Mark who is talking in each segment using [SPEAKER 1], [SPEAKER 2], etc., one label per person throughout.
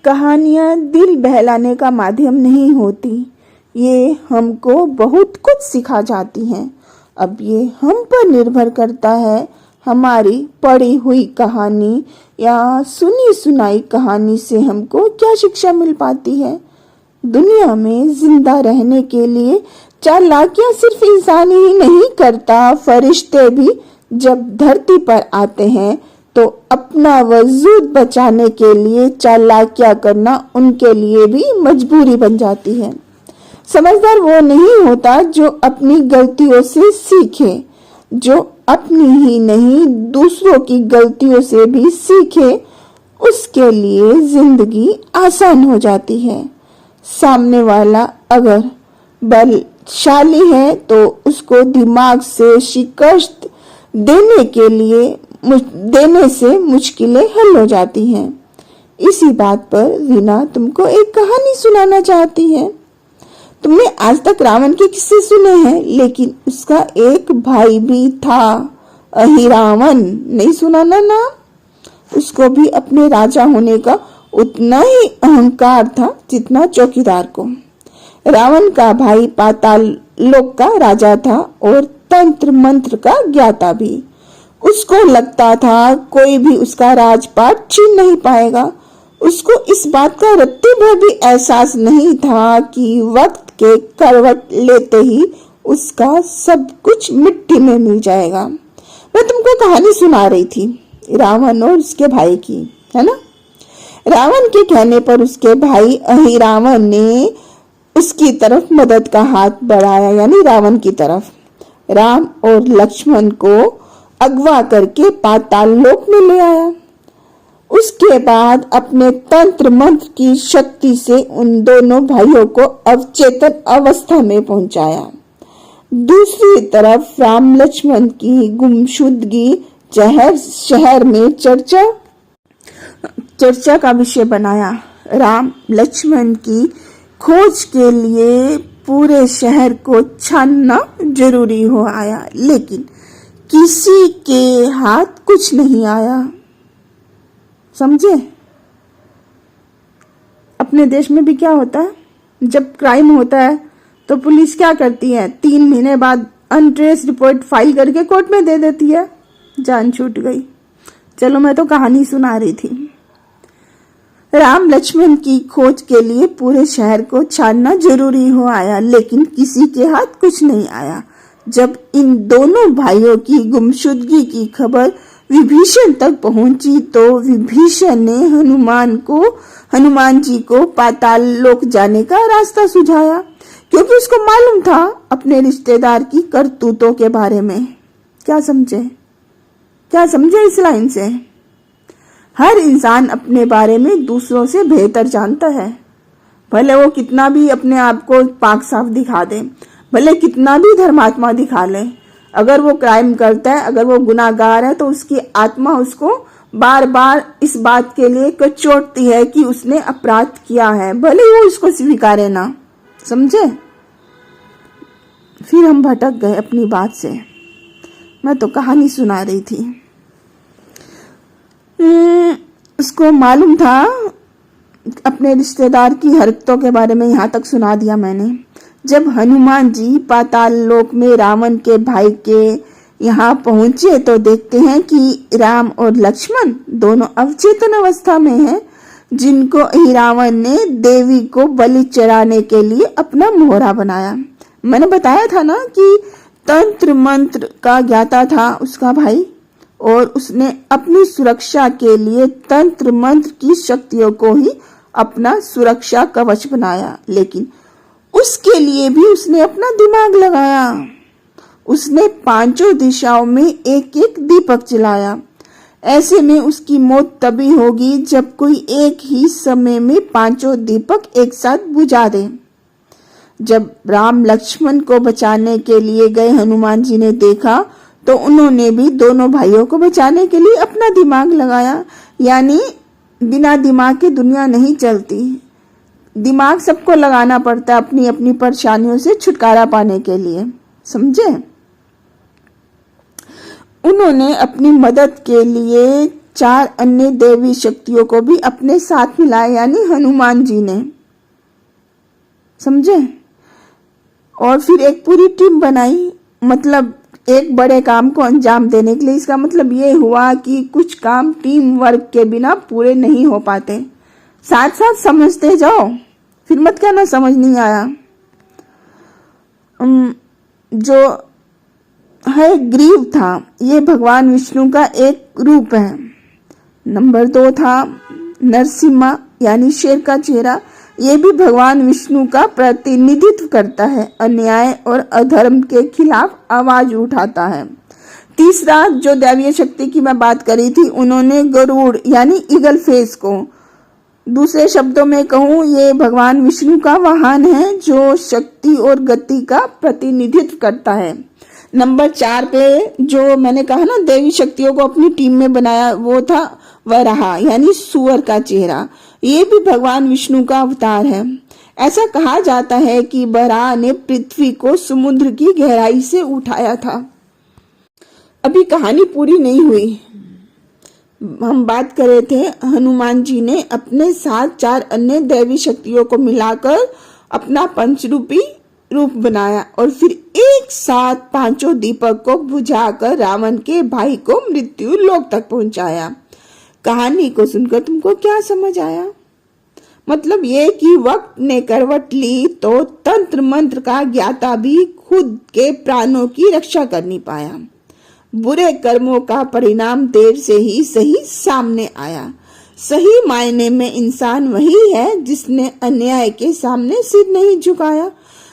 [SPEAKER 1] कहानियाँ दिल बहलाने का माध्यम नहीं होती, ये हमको बहुत कुछ सिखा जाती हैं। अब ये हम पर निर्भर करता है, हमारी पढ़ी हुई कहानी या सुनी सुनाई कहानी से हमको क्या शिक्षा मिल पाती है। दुनिया में जिंदा रहने के लिए चालाकियां सिर्फ इंसान ही नहीं करता, फरिश्ते भी जब धरती पर आते हैं तो अपना वजूद बचाने के लिए चालाकियां करना उनके लिए भी मजबूरी बन जाती है। समझदार वो नहीं होता जो अपनी गलतियों से सीखे, जो अपनी ही नहीं दूसरों की गलतियों से भी सीखे, उसके लिए जिंदगी आसान हो जाती है। सामने वाला अगर बलशाली है तो उसको दिमाग से शिकस्त देने से मुश्किलें हल हो जाती हैं। इसी बात पर रीना तुमको एक कहानी सुनाना चाहती है। तुमने आज तक रावण के किस्से सुने हैं, लेकिन उसका एक भाई भी था, अहिरावण। नहीं सुना ना नाम? उसको भी अपने राजा होने का उतना ही अहंकार था जितना चौकीदार को। रावण का भाई पाताल लोक का राजा था और तंत्र मंत्र का ज्ञाता भी। उसको लगता था कोई भी उसका राजपाट छीन नहीं पाएगा। उसको इस बात का रत्ती भर भी एहसास नहीं था कि वक्त के करवट लेते ही उसका सब कुछ मिट्टी में मिल जाएगा। मैं तुमको कहानी सुना रही थी रावण और उसके भाई की, है ना। रावण के कहने पर उसके भाई अहिरावण ने उसकी तरफ मदद का हाथ बढ़ाया, यानी रावण की तरफ। राम और लक्ष्मण को अगवा करके पाताल लोक में ले आया। उसके बाद अपने तंत्र मंत्र की शक्ति से उन दोनों भाइयों को अवचेतन अवस्था में पहुंचाया। दूसरी तरफ राम लक्ष्मण की गुमशुदगी शहर में चर्चा का विषय बनाया। राम लक्ष्मण की खोज के लिए पूरे शहर को छानना जरूरी हो आया, लेकिन किसी के हाथ कुछ नहीं आया। समझे? अपने देश में भी क्या होता है, जब क्राइम होता है तो पुलिस क्या करती है, 3 महीने बाद अनट्रेस रिपोर्ट फाइल करके कोर्ट में दे देती है। जान छूट गई। चलो, मैं तो कहानी सुना रही थी। राम लक्ष्मण की खोज के लिए पूरे शहर को छानना जरूरी हो आया, लेकिन किसी के हाथ कुछ नहीं आया। जब इन दोनों भाइयों की गुमशुदगी की खबर विभीषण तक पहुंची तो विभीषण ने हनुमान जी को पाताल लोक जाने का रास्ता सुझाया, क्योंकि उसको मालूम था अपने रिश्तेदार की करतूतों के बारे में। क्या समझे इस लाइन से? हर इंसान अपने बारे में दूसरों से बेहतर जानता है। भले वो कितना भी अपने आप को पाक साफ दिखा दे, भले कितना भी धर्मात्मा दिखा ले, अगर वो क्राइम करता है, अगर वो गुनाहगार है, तो उसकी आत्मा उसको बार बार इस बात के लिए कचोटती है कि उसने अपराध किया है, भले वो इसको स्वीकारे ना। समझे? फिर हम भटक गए अपनी बात से। मैं तो कहानी सुना रही थी। उसको मालूम था अपने रिश्तेदार की हरकतों के बारे में, यहाँ तक सुना दिया मैंने। जब हनुमान जी पाताल लोक में रावण के भाई के यहाँ पहुंचे तो देखते हैं कि राम और लक्ष्मण दोनों अवचेतन अवस्था में हैं, जिनको हिरावण ने देवी को बलि चढ़ाने के लिए अपना मोहरा बनाया। मैंने बताया था ना कि तंत्र मंत्र का ज्ञाता था उसका भाई, और उसने अपनी सुरक्षा के लिए तंत्र मंत्र की शक्तियों को ही अपना सुरक्षा कवच बनाया, लेकिन उसके लिए भी उसने अपना दिमाग लगाया। उसने 5 दिशाओं में एक एक दीपक जलाया। ऐसे में उसकी मौत तभी होगी जब कोई एक ही समय में 5 दीपक एक साथ बुझा दे। जब राम लक्ष्मण को बचाने के लिए गए हनुमान जी ने देखा तो उन्होंने भी दोनों भाइयों को बचाने के लिए अपना दिमाग लगाया। यानी बिना दिमाग के दुनिया नहीं चलती। दिमाग सबको लगाना पड़ता है अपनी अपनी परेशानियों से छुटकारा पाने के लिए। समझे? उन्होंने अपनी मदद के लिए 4 अन्य दैवी शक्तियों को भी अपने साथ मिलाया, यानी हनुमान जी ने, समझे। और फिर एक पूरी टीम बनाई, मतलब एक बड़े काम को अंजाम देने के लिए। इसका मतलब ये हुआ कि कुछ काम टीम वर्क के बिना पूरे नहीं हो पाते। साथ साथ समझते जाओ, फिर मत कहना समझ नहीं आया। जो है ग्रीव था, ये भगवान विष्णु का एक रूप है। नंबर 2 था नरसिम्हा, यानी शेर का चेहरा, ये भी भगवान विष्णु का प्रतिनिधित्व करता है, अन्याय और अधर्म के खिलाफ आवाज उठाता है। तीसरा जो दैवीय शक्ति की मैं बात करी थी, उन्होंने गरुड़ यानी ईगल फेस को, दूसरे शब्दों में कहूँ, ये भगवान विष्णु का वाहन है जो शक्ति और गति का प्रतिनिधित्व करता है। नंबर 4 पे जो मैंने कहा ना देवी शक्तियों को अपनी टीम में बनाया, वो था वराह, यानी सुअर का चेहरा। ये भी भगवान विष्णु का अवतार है। ऐसा कहा जाता है कि वराह ने पृथ्वी को समुद्र की गहराई से उठाया था। अभी कहानी पूरी नहीं हुई। हम बात कर रहे थे हनुमान जी ने अपने साथ 4 अन्य दैवी शक्तियों को मिलाकर अपना पंचरूपी रूप बनाया और फिर एक साथ 5 दीपक को बुझाकर रावण के भाई को मृत्यु लोक तक पहुंचाया। कहानी को सुनकर तुमको क्या समझ आया? मतलब ये कि वक्त ने करवट ली तो तंत्र मंत्र का ज्ञाता भी खुद के प्राणों की रक्षा कर नहीं पाया। बुरे कर्मों का परिणाम देर से ही सही सामने आया। सही मायने में इंसान वही है जिसने अन्याय के सामने सिर नहीं झुकाया।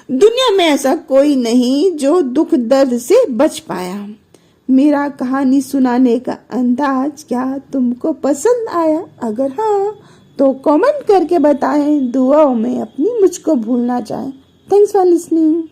[SPEAKER 1] दुनिया में ऐसा कोई नहीं जो दुख दर्द से बच पाया। मेरा कहानी सुनाने का अंदाज क्या तुमको पसंद आया? अगर हाँ तो कमेंट करके बताएं। दुआओं में अपनी मुझको भूलना चाहें। Thanks for listening.